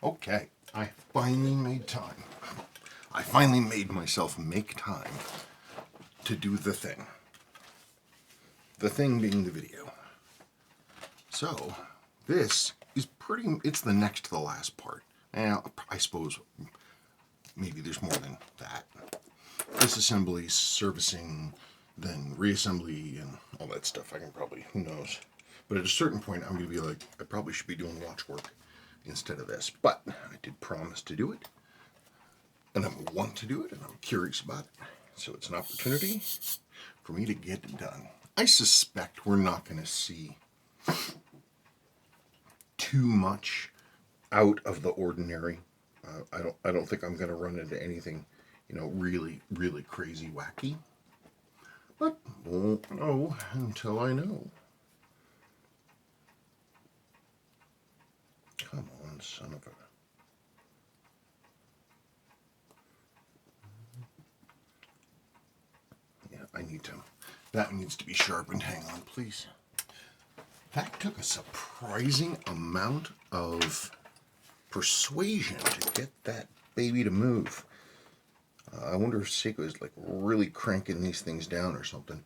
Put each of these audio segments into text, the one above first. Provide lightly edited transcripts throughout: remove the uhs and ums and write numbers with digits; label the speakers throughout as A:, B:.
A: Okay, I finally made time. I finally made myself make time to do the thing. The thing being the video. So, this is it's the next to the last part. Now, I suppose maybe there's more than that. Disassembly, servicing, then reassembly, and all that stuff. I can probably, who knows. But at a certain point, I'm going to be like, I probably should be doing watch work instead of this. But I did promise to do it. And I want to do it, and I'm curious about it. So it's an opportunity for me to get it done. I suspect we're not going to see too much out of the ordinary. I don't think I'm going to run into anything, really, really crazy wacky. But won't know until I know. Come on, son of a... Yeah, I need to... That needs to be sharpened. Hang on, please. That took a surprising amount of persuasion to get that baby to move. I wonder if Seiko is like really cranking these things down or something.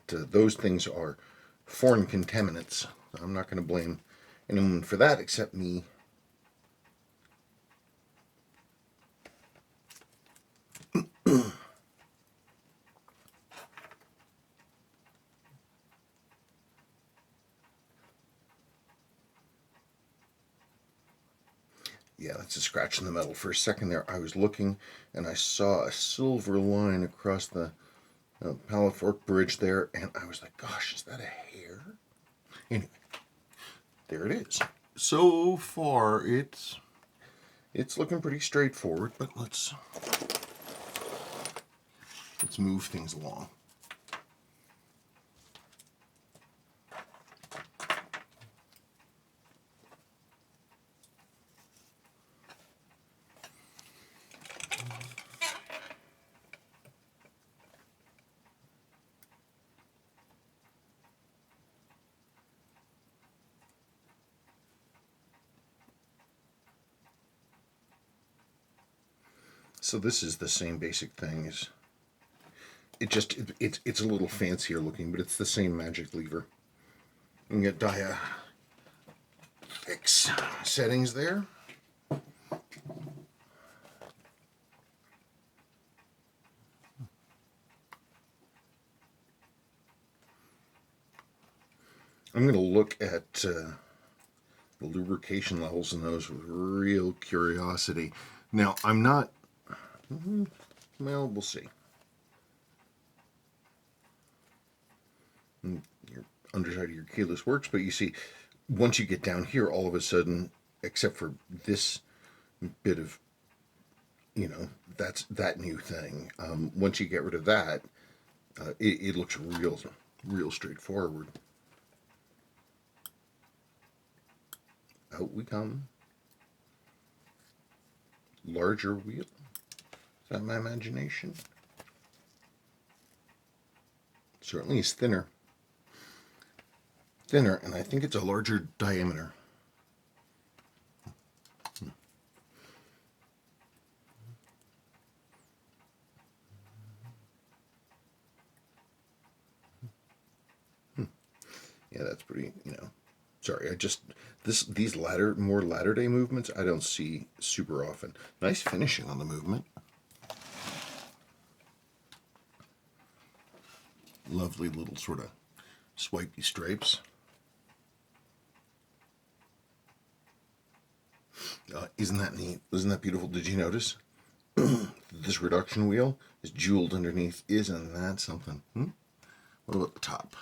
A: Those things are foreign contaminants. I'm not going to blame anyone for that except me. Yeah, that's a scratch in the metal. For a second there, I was looking and I saw a silver line across the Pallet Fork Bridge there, and I was like, gosh, is that a hair? Anyway, there it is. So far, it's looking pretty straightforward, but let's move things along. So this is the same basic thing as it's a little fancier looking, but it's the same magic lever. You can get dia fix settings there. I'm going to look at the lubrication levels in those with real curiosity. Now, I'm not, well, we'll see. Your underside of your keyless works, but you see, once you get down here, all of a sudden, except for this bit of, that's that new thing. Once you get rid of that, it looks real straightforward. Out we come. Larger wheel. Is that my imagination? Certainly is thinner. Thinner, and I think it's a larger diameter. Yeah, that's pretty, Sorry, these more latter day movements I don't see super often. Nice finishing on the movement. Lovely little sort of swipey stripes. Isn't that neat? Isn't that beautiful? Did you notice? This reduction wheel is jeweled underneath. Isn't that something? What about the top?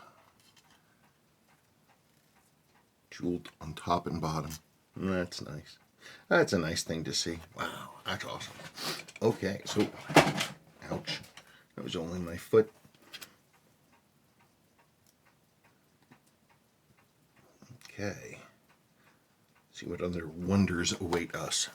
A: Jeweled on top and bottom. That's nice. That's a nice thing to see. Wow, that's awesome. Okay, so, ouch. That was only my foot. Okay. See what other wonders await us.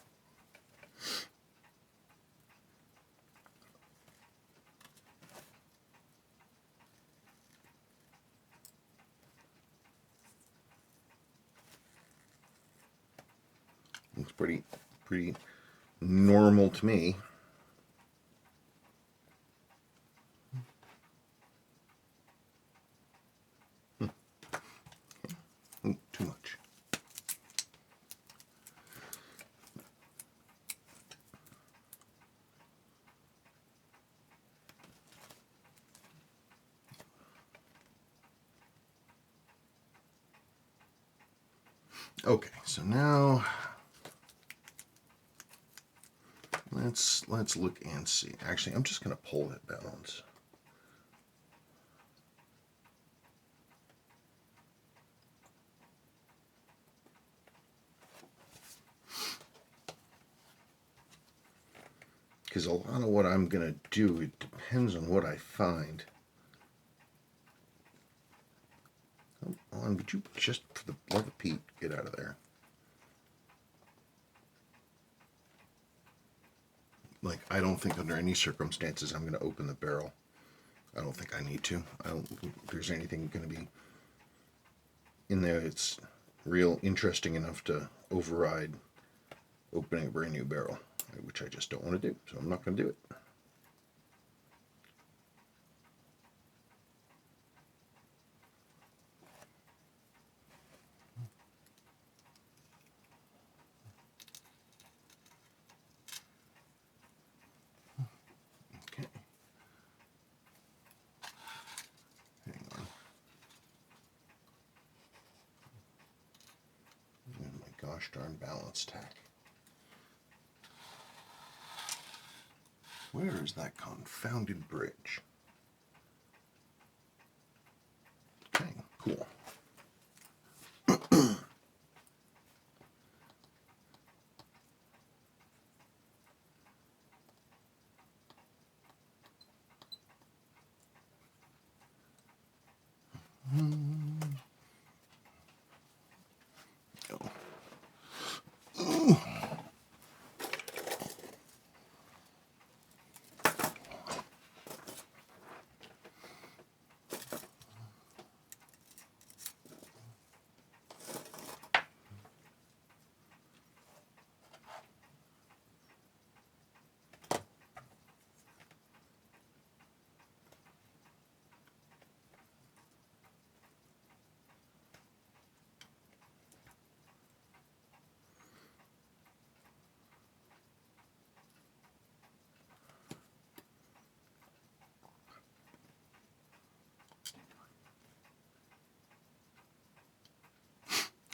A: Looks pretty normal to me. Ooh, too much. Okay, so now let's look and see. Actually, I'm just going to pull that balance. Because a lot of what I'm going to do, it depends on what I find. Come on, would you just, for the love of Pete, get out of there. Like, I don't think under any circumstances I'm going to open the barrel. I don't think I need to. I don't think there's anything going to be in there that's real interesting enough to override opening a brand new barrel, which I just don't want to do, so I'm not going to do it. Okay. Hang on. Oh my gosh darn balance tack. Where is that confounded bridge? Okay, cool.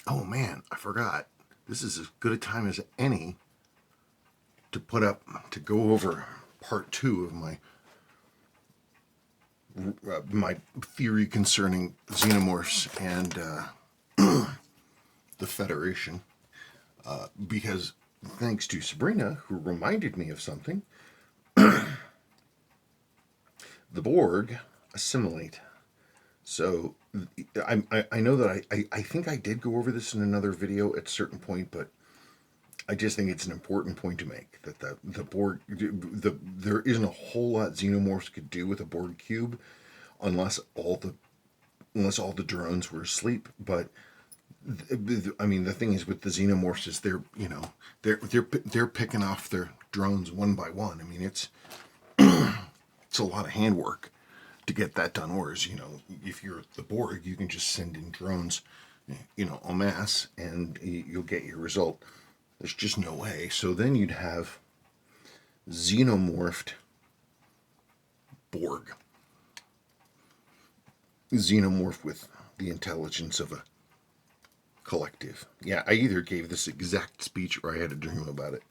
A: Oh man, I forgot. This is as good a time as any to go over part 2 of my theory concerning xenomorphs and the Federation. Because thanks to Sabrina, who reminded me of something, the Borg assimilate. So I know that I think I did go over this in another video at a certain point, but I just think it's an important point to make, that the Borg, there isn't a whole lot xenomorphs could do with a Borg cube unless all the drones were asleep. But I mean, the thing is with the xenomorphs is they're picking off their drones one by one. I mean, it's a lot of handwork to get that done. Whereas, if you're the Borg, you can just send in drones, en masse, and you'll get your result. There's just no way. So then you'd have xenomorphed Borg. Xenomorph with the intelligence of a collective. Yeah, I either gave this exact speech or I had a dream about it.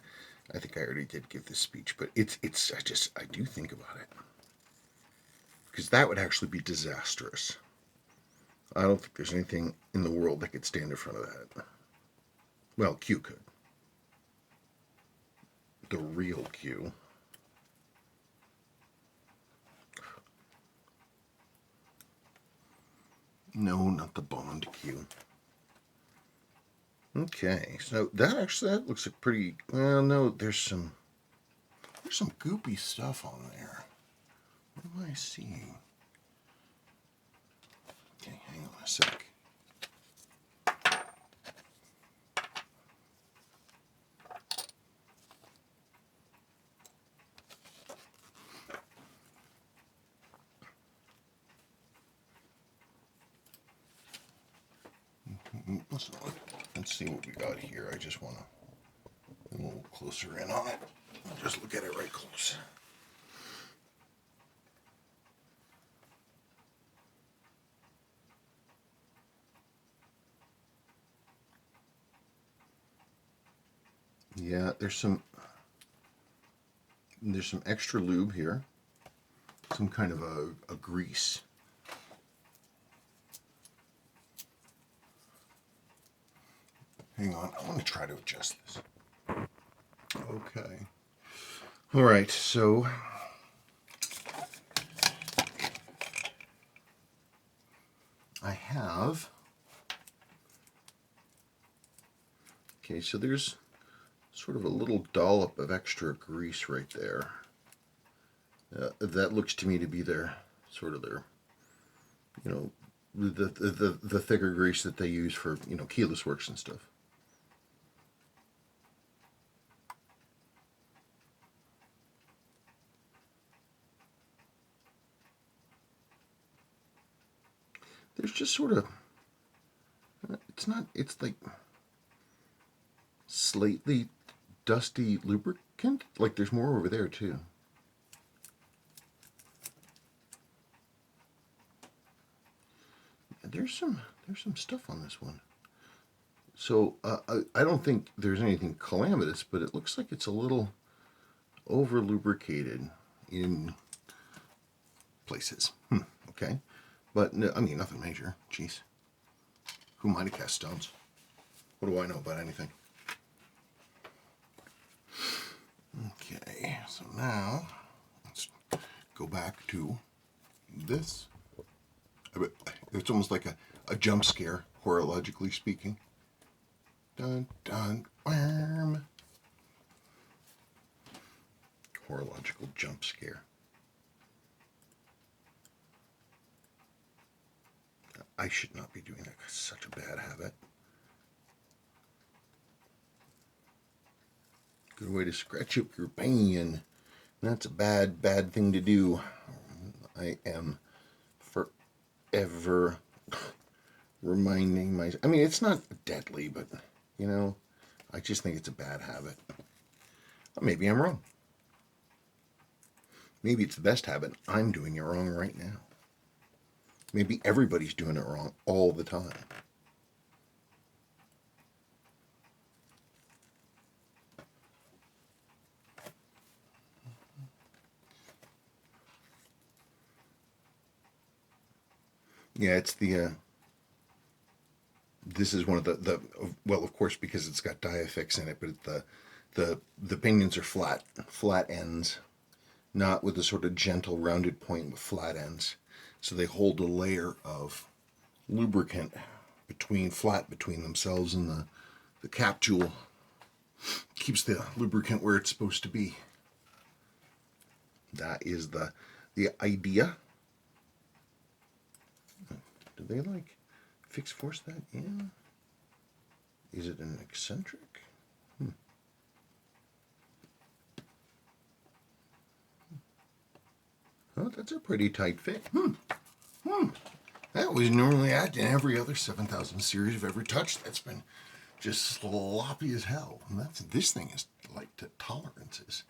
A: I think I already did give this speech, but I do think about it. Because that would actually be disastrous. I don't think there's anything in the world that could stand in front of that. Well, Q could. The real Q. No, not the Bond Q. Okay, so that looks like pretty. Well, no, there's some goopy stuff on there. What am I seeing? Okay, hang on a sec. let's see what we got here. I just want to a little closer in on it. I'll just look at it right close. Yeah, there's some extra lube here, some kind of a grease. Hang on, I want to try to adjust this. Okay. All right, so I have, okay, so there's sort of a little dollop of extra grease right there. That looks to me to be their sort of their, you know, the thicker grease that they use for, you know, keyless works and stuff. There's just sort of, it's like slightly dusty lubricant. Like there's more over there too. There's some stuff on this one. So I don't think there's anything calamitous, but it looks like it's a little over lubricated in places. Okay, but no, I mean nothing major. Jeez, who might have cast stones? What do I know about anything? Okay, so now let's go back to this. It's almost like a jump scare, horologically speaking. Dun dun worm. Horological jump scare. I should not be doing that. It's such a bad habit. Good way to scratch up your pinion. That's a bad thing to do. I am forever reminding myself. I mean, it's not deadly, but, you know, I just think it's a bad habit. Well, maybe I'm wrong. Maybe it's the best habit. I'm doing it wrong right now. Maybe everybody's doing it wrong all the time. Yeah, it's the, this is one of the well, of course, because it's got Diafix in it, but the pinions are flat ends, not with a sort of gentle rounded point with flat ends. So they hold a layer of lubricant between themselves and the cap tool. Keeps the lubricant where it's supposed to be. That is the idea. Do they like fix force that in? Is it an eccentric? Oh, that's a pretty tight fit. That was normally at in every other 7000 series I've ever touched. That's been just sloppy as hell. And this thing is like to tolerances.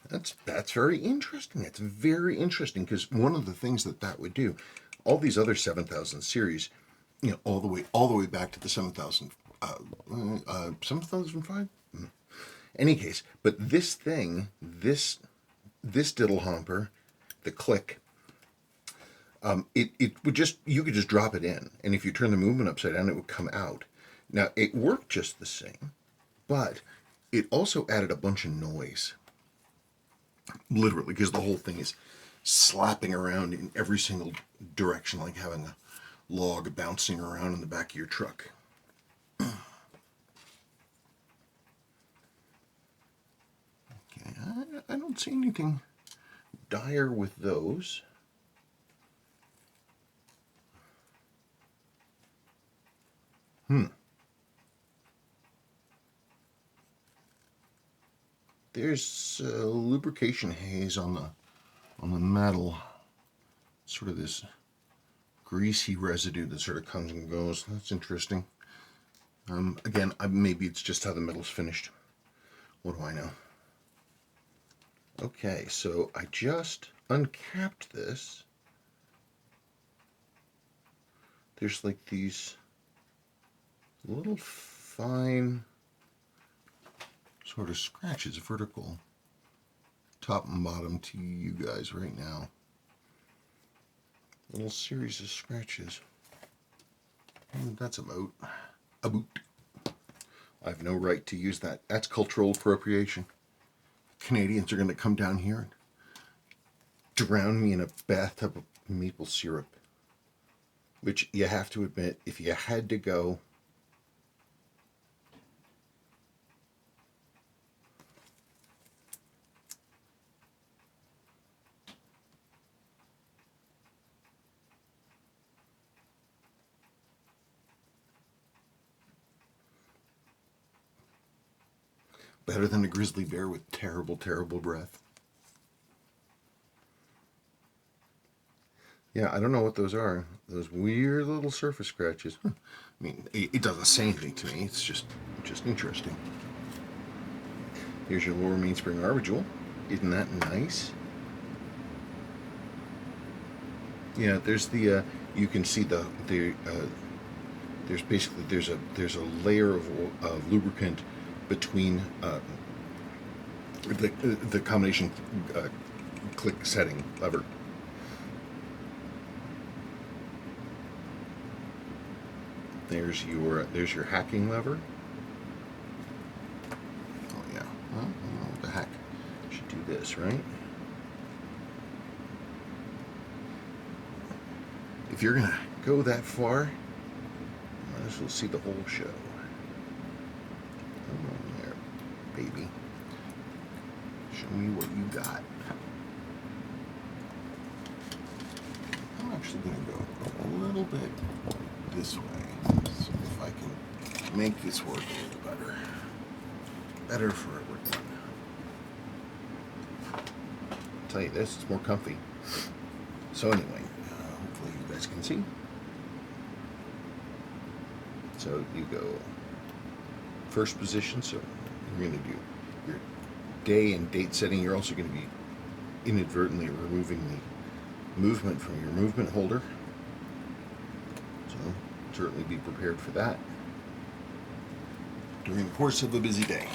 A: That's very interesting. It's very interesting because one of the things that would do, all these other 7000 series, you know, all the way back to the 7000, 7005. Any case, but this thing, this diddle humper, the click, it would just, you could just drop it in, and if you turn the movement upside down, it would come out. Now it worked just the same, but it also added a bunch of noise. Literally, because the whole thing is slapping around in every single direction, like having a log bouncing around in the back of your truck. Okay, I don't see anything dire with those. There's lubrication haze on the metal. Sort of this greasy residue that sort of comes and goes. That's interesting. Again, maybe it's just how the metal's finished. What do I know? Okay, so I just uncapped this. There's like these little fine sort of scratches, vertical, top and bottom to you guys right now. Little series of scratches. And that's about. I have no right to use that. That's cultural appropriation. Canadians are going to come down here and drown me in a bathtub of maple syrup. Which you have to admit, if you had to go, better than a grizzly bear with terrible, terrible breath. Yeah, I don't know what those are. Those weird little surface scratches. I mean, it doesn't say anything to me. It's just interesting. Here's your lower mainspring arbor jewel. Isn't that nice? Yeah, there's the. You can see there's basically there's a layer of lubricant between the combination click setting lever. There's your hacking lever. Oh yeah. Well, I don't know what the heck. I should do this, right? If you're gonna go that far, you might as well see the whole show. Come on there, baby. Show me what you got. I'm actually gonna go a little bit this way. See if I can make this work a little better. Better for everyone. I'll tell you this, it's more comfy. So anyway, hopefully you guys can see. So you go first position, so you're going to do your day and date setting. You're also going to be inadvertently removing the movement from your movement holder. So certainly be prepared for that during the course of a busy day.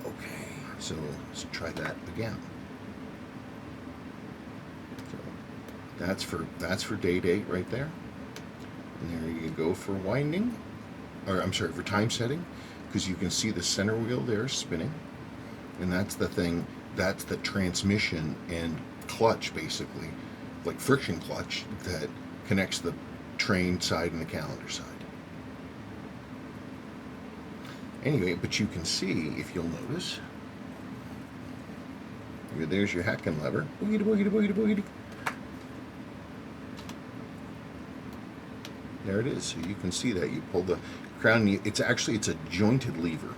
A: Okay, so let's try that again. So that's for day date right there. And there you go for winding, or I'm sorry, for time setting, because you can see the center wheel there spinning, and that's the thing. That's the transmission and clutch, basically, like friction clutch that connects the train side and the calendar side. Anyway, but you can see, if you'll notice, there's your hacking lever. Boogity, boogity, boogity, boogity. There it is. So you can see that you pull the crown. It's a jointed lever.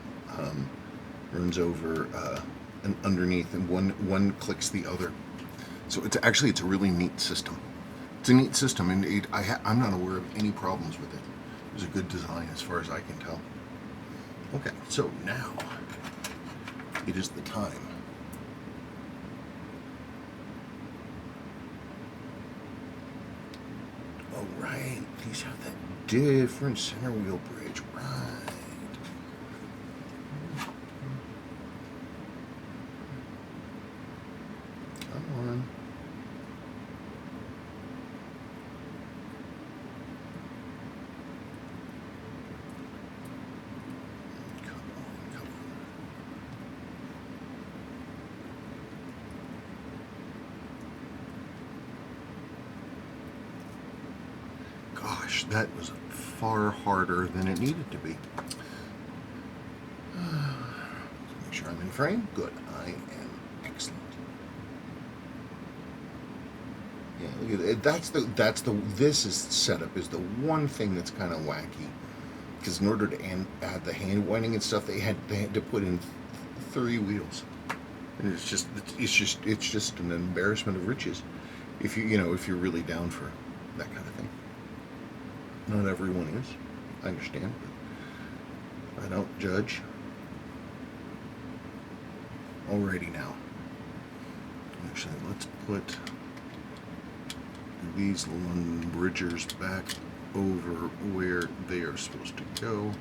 A: Runs over and underneath, and one clicks the other. So it's a really neat system. It's a neat system, and I'm not aware of any problems with it. It was a good design as far as I can tell. Okay, so now it is the time. Oh, right. These have that different center wheel bridge. Right. Come on. Gosh, that was far harder than it needed to be. Make sure I'm in frame. Good. I am excellent. Yeah, look at it. This is setup is the one thing that's kind of wacky, because in order to add the hand winding and stuff, they had to put in 3 wheels, and it's just an embarrassment of riches. If you're really down for that kind of thing. Not everyone is, I understand, but I don't judge. Alrighty now. Actually, let's put these lumbrigers back over where they are supposed to go.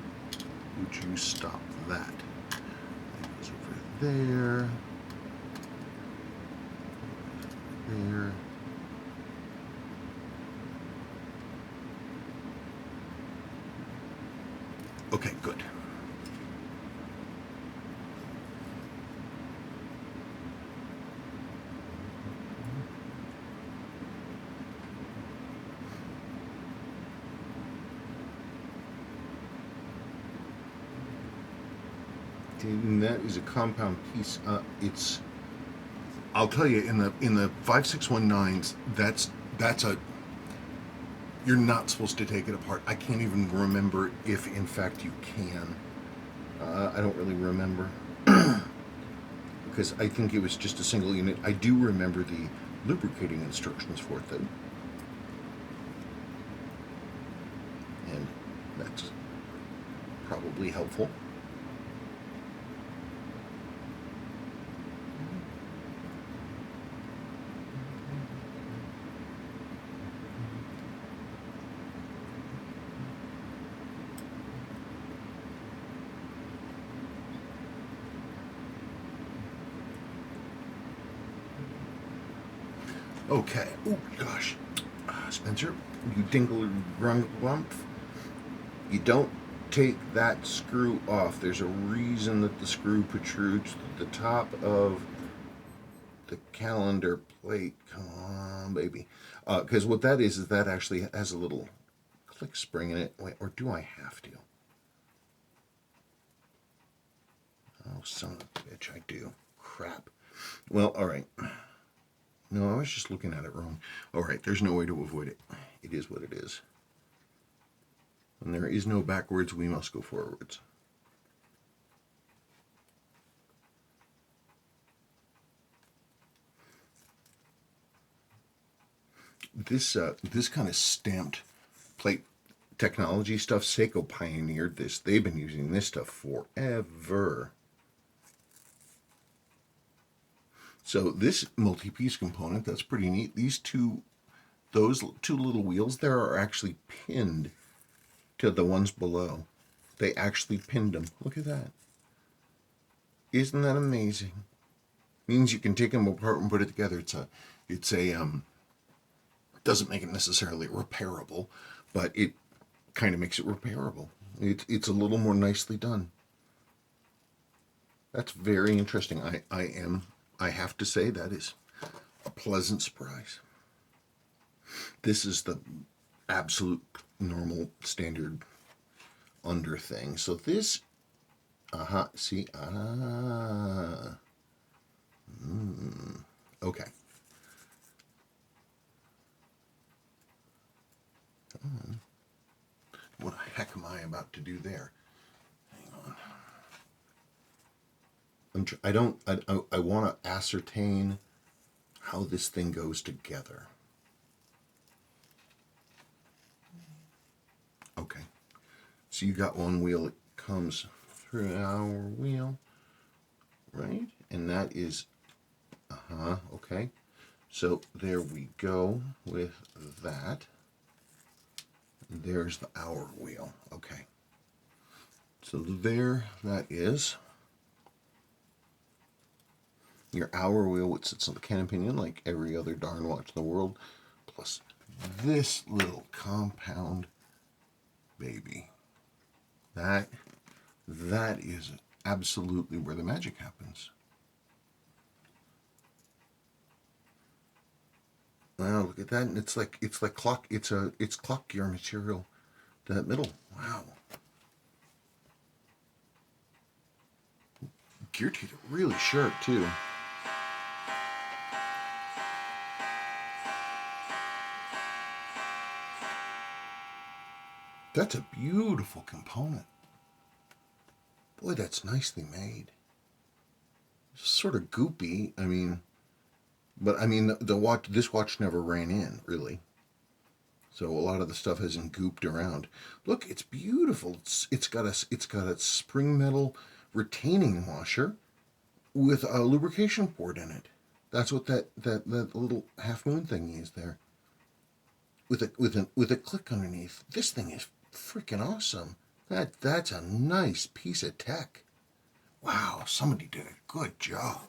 A: Would you stop that? That goes over there. There. Okay, good. And that is a compound piece. I'll tell you, in the 5619s, that's a, you're not supposed to take it apart. I can't even remember if in fact you can. I don't really remember because I think it was just a single unit. I do remember the lubricating instructions for it though, and that's probably helpful. Okay. Oh gosh, Spencer, you dingle grump. You don't take that screw off. There's a reason that the screw protrudes to the top of the calendar plate. Come on, baby. Because what that is that actually has a little click spring in it. Wait, or do I have to? Oh, son of a bitch, I do. Crap. Well, all right. No, I was just looking at it wrong. All right, there's no way to avoid it. It is what it is. When there is no backwards, we must go forwards. This kind of stamped plate technology stuff, Seiko pioneered this. They've been using this stuff forever. So this multi-piece component, that's pretty neat. Those two little wheels there are actually pinned to the ones below. They actually pinned them. Look at that. Isn't that amazing? Means you can take them apart and put it together. Doesn't make it necessarily repairable, but it kind of makes it repairable. It's a little more nicely done. That's very interesting. I have to say that is a pleasant surprise. This is the absolute normal standard under thing. So this, see, okay. What the heck am I about to do there? Hang on. I want to ascertain how this thing goes together. Okay. So you got one wheel that comes through our wheel, right? And that is, okay. So there we go with that. There's the hour wheel. Okay. So there that is. Your hour wheel, which sits on the can and pinion like every other darn watch in the world, plus this little compound baby. That is absolutely where the magic happens. Wow, look at that. And it's like clock, it's clock gear material, that middle. Wow. Gear teeth are really sharp too. That's a beautiful component. Boy, that's nicely made. It's sort of goopy, I mean, but I mean the watch. This watch never ran in, really. So a lot of the stuff hasn't gooped around. Look, it's beautiful. It's got a spring metal retaining washer with a lubrication port in it. That's what that little half moon thingy is there. With a click underneath. This thing is freaking awesome. That's a nice piece of tech. Wow, somebody did a good job.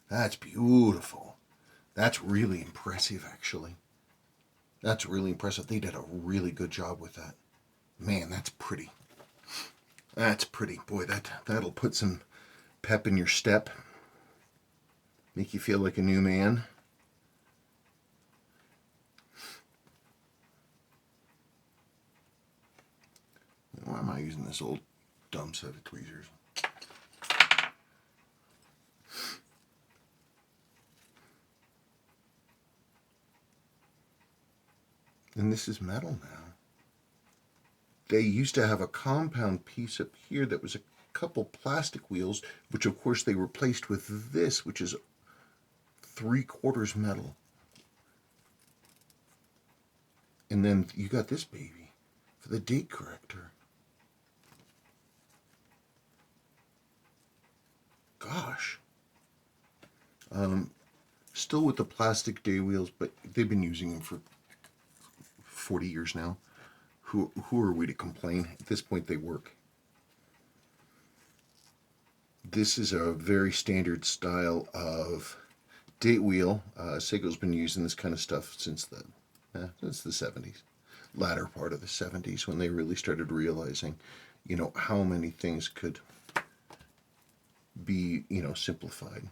A: That's beautiful. That's really impressive, actually. That's really impressive. They did a really good job with that. Man, that's pretty. That's pretty. Boy, that'll put some pep in your step. Make you feel like a new man. Why am I using this old dumb set of tweezers? And this is metal now. They used to have a compound piece up here that was a couple plastic wheels, which of course they replaced with this, which is 3/4 metal. And then you got this baby for the date corrector. Gosh. Still with the plastic day wheels, but they've been using them for 40 years now. Who are we to complain? At this point, they work. This is a very standard style of date wheel. Seiko's been using this kind of stuff since the 70s, latter part of the 70s, when they really started realizing, how many things could be, simplified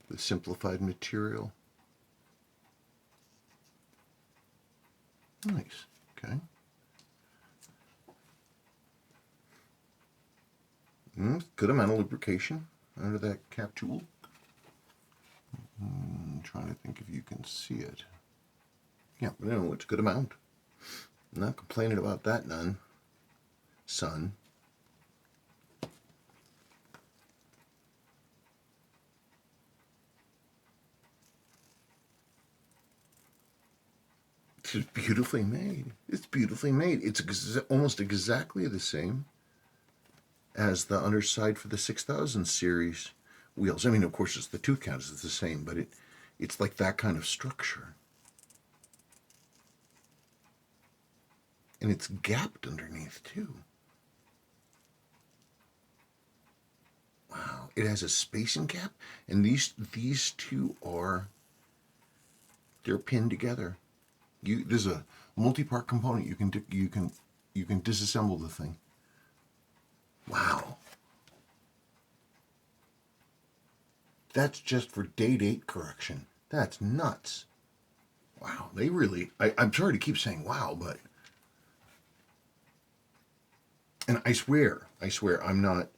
A: with simplified material. Nice. Okay. Good amount of lubrication under that cap tool. I'm trying to think if you can see it. Yeah, but no, it's a good amount. I'm not complaining about that none, son. It's beautifully made. It's beautifully made. It's almost exactly the same as the underside for the 6000 series wheels. I mean, of course, the tooth count is the same, but it's like that kind of structure. And it's gapped underneath, too. Wow. It has a spacing gap, and these two they're pinned together. There's a multi-part component. You can disassemble the thing. Wow. That's just for date 8 correction. That's nuts. Wow, they really, I'm sorry to keep saying wow, but, and I swear, I'm not,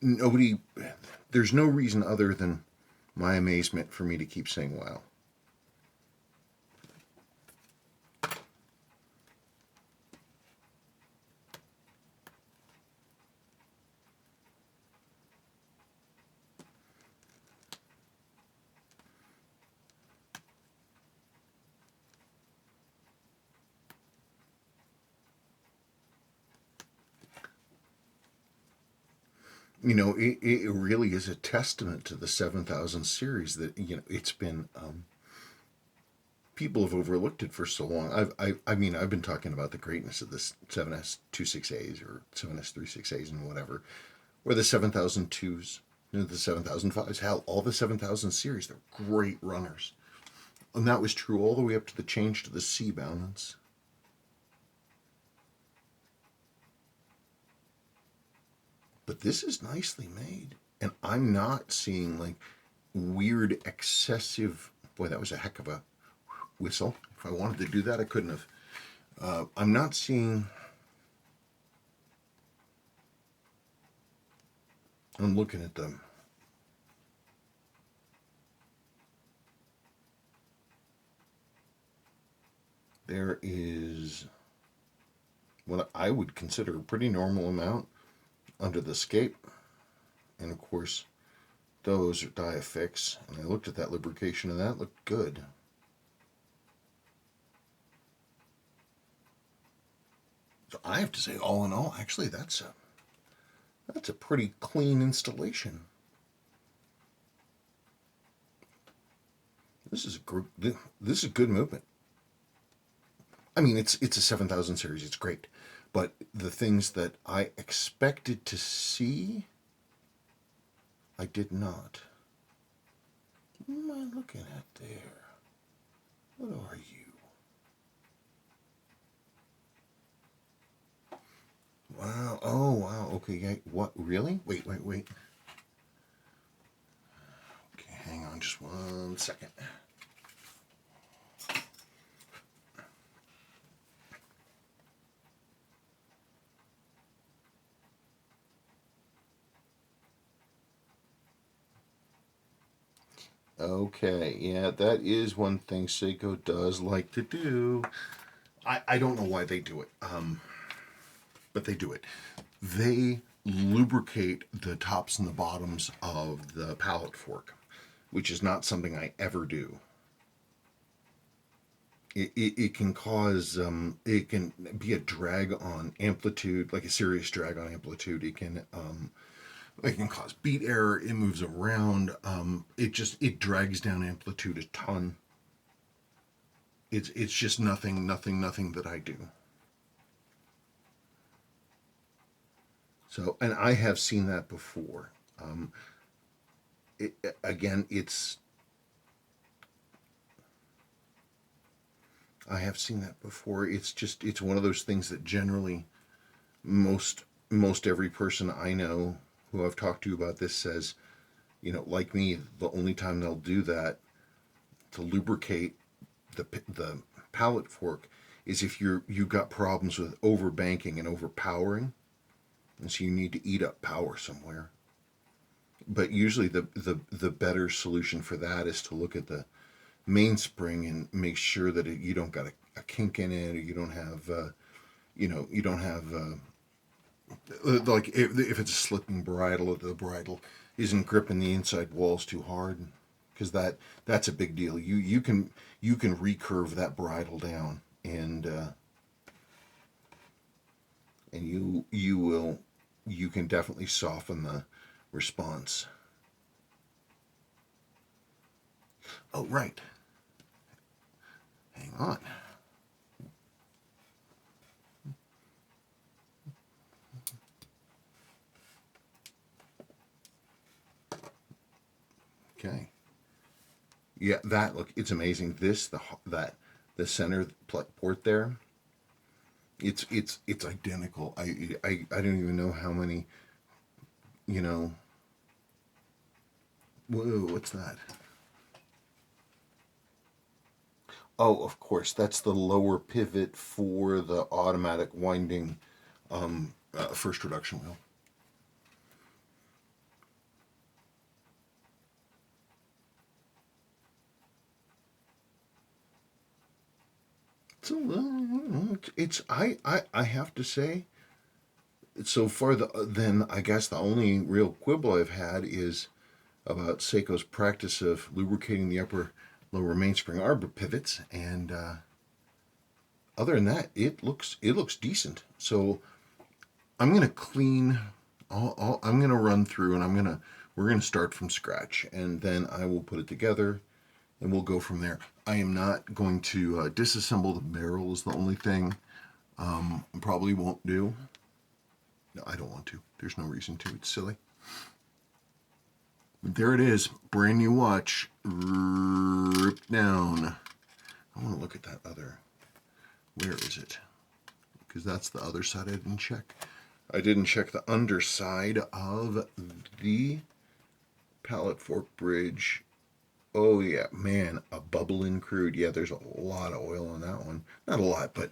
A: nobody, there's no reason other than my amazement for me to keep saying wow. It really is a testament to the 7000 series that, it's been, people have overlooked it for so long. I've been talking about the greatness of the 7S26As or 7S36As and whatever, or the 7002s, the 7005s, hell, all the 7000 series, they're great runners. And that was true all the way up to the change to the C balance. But this is nicely made. And I'm not seeing like weird, excessive, boy, that was a heck of a whistle. If I wanted to do that, I couldn't have. I'm not seeing, I'm looking at them. There is what I would consider a pretty normal amount under the scape. And of course, those are Diafix. And I looked at that lubrication and that looked good. I have to say, all in all, actually, that's a pretty clean installation. This is good movement. I mean, it's a 7000 series. It's great, but the things that I expected to see, I did not. What am I looking at there? What are you? Wow. Oh, wow. Okay. Yeah. What? Really? Wait. Okay. Hang on just 1 second. Okay, yeah, that is one thing Seiko does like to do. I don't know why they do it, but they do it. They lubricate the tops and the bottoms of the pallet fork, which is not something I ever do. It can cause, it can be a drag on amplitude, like a serious drag on amplitude. It can cause beat error. It moves around. It drags down amplitude a ton. It's just nothing that I do. So, and I have seen that before. I have seen that before. It's one of those things that generally most every person I know who I've talked to about this says, like me, the only time they'll do that to lubricate the pallet fork is if you've got problems with overbanking and overpowering, and so you need to eat up power somewhere. But usually the better solution for that is to look at the mainspring and make sure that you don't got a kink in it, or you don't have like if it's a slipping bridle, or the bridle isn't gripping the inside walls too hard, because that's a big deal. You can recurve that bridle down, and you can definitely soften the response. Oh, right. Hang on. Okay. Yeah, it's amazing. The center port there, it's identical. I don't even know how many, whoa, what's that? Oh, of course, that's the lower pivot for the automatic winding first reduction wheel. So I have to say, so far then I guess the only real quibble I've had is about Seiko's practice of lubricating the upper lower mainspring arbor pivots, and other than that, it looks decent. So I'm gonna clean. I'm gonna run through, and we're gonna start from scratch, and then I will put it together, and we'll go from there. I am not going to disassemble the barrel. Is the only thing probably won't do. No, I don't want to. There's no reason to. It's silly. But there it is, brand new watch, ripped down. I want to look at that other. Where is it? Because that's the other side I didn't check. I didn't check the underside of the pallet fork bridge. Oh yeah, man, a bubbling crude. Yeah, there's a lot of oil on that one. Not a lot, but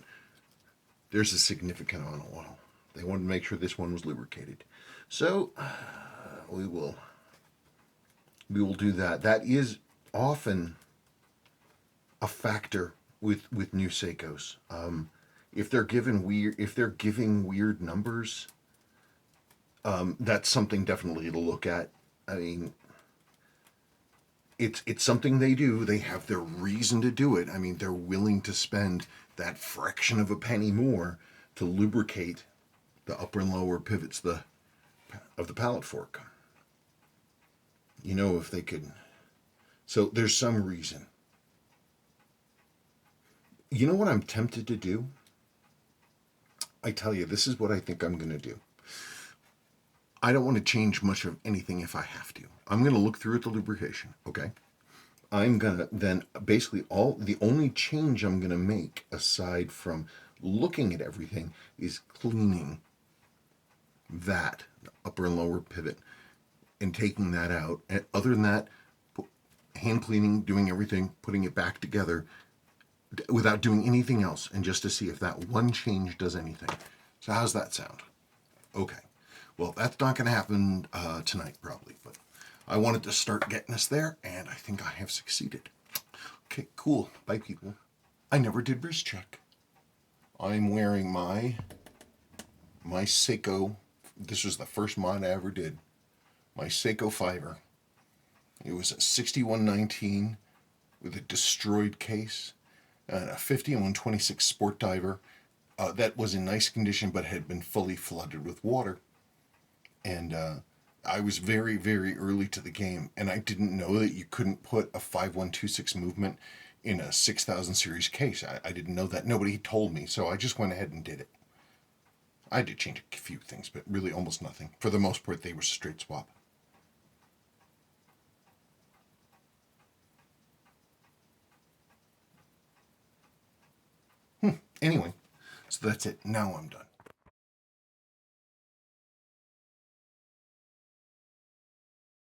A: there's a significant amount of oil. They wanted to make sure this one was lubricated. So we will do that. That is often a factor with new Seikos. If they're giving weird numbers, that's something definitely to look at. I mean, it's something they do. They have their reason to do it. I mean, they're willing to spend that fraction of a penny more to lubricate the upper and lower pivots of the pallet fork. You know, if they could. So there's some reason. You know what I'm tempted to do? I tell you, this is what I think I'm going to do. I don't want to change much of anything if I have to. I'm going to look through at the lubrication, okay? I'm going to then basically the only change I'm going to make aside from looking at everything is cleaning that upper and lower pivot and taking that out. And other than that, hand cleaning, doing everything, putting it back together without doing anything else, and just to see if that one change does anything. So how's that sound? Okay. Well, that's not going to happen tonight, probably, but I wanted to start getting us there, and I think I have succeeded. Okay, cool. Bye, people. I never did wrist check. I'm wearing my Seiko. This was the first mod I ever did. My Seiko Fiver. It was a 6119 with a destroyed case, and a 50 and 126 Sport Diver that was in nice condition but had been fully flooded with water. And I was very, very early to the game, and I didn't know that you couldn't put a 5126 movement in a 6000 series case. I didn't know that. Nobody told me, so I just went ahead and did it. I did change a few things, but really almost nothing. For the most part, they were straight swap. Anyway, so that's it. Now I'm done.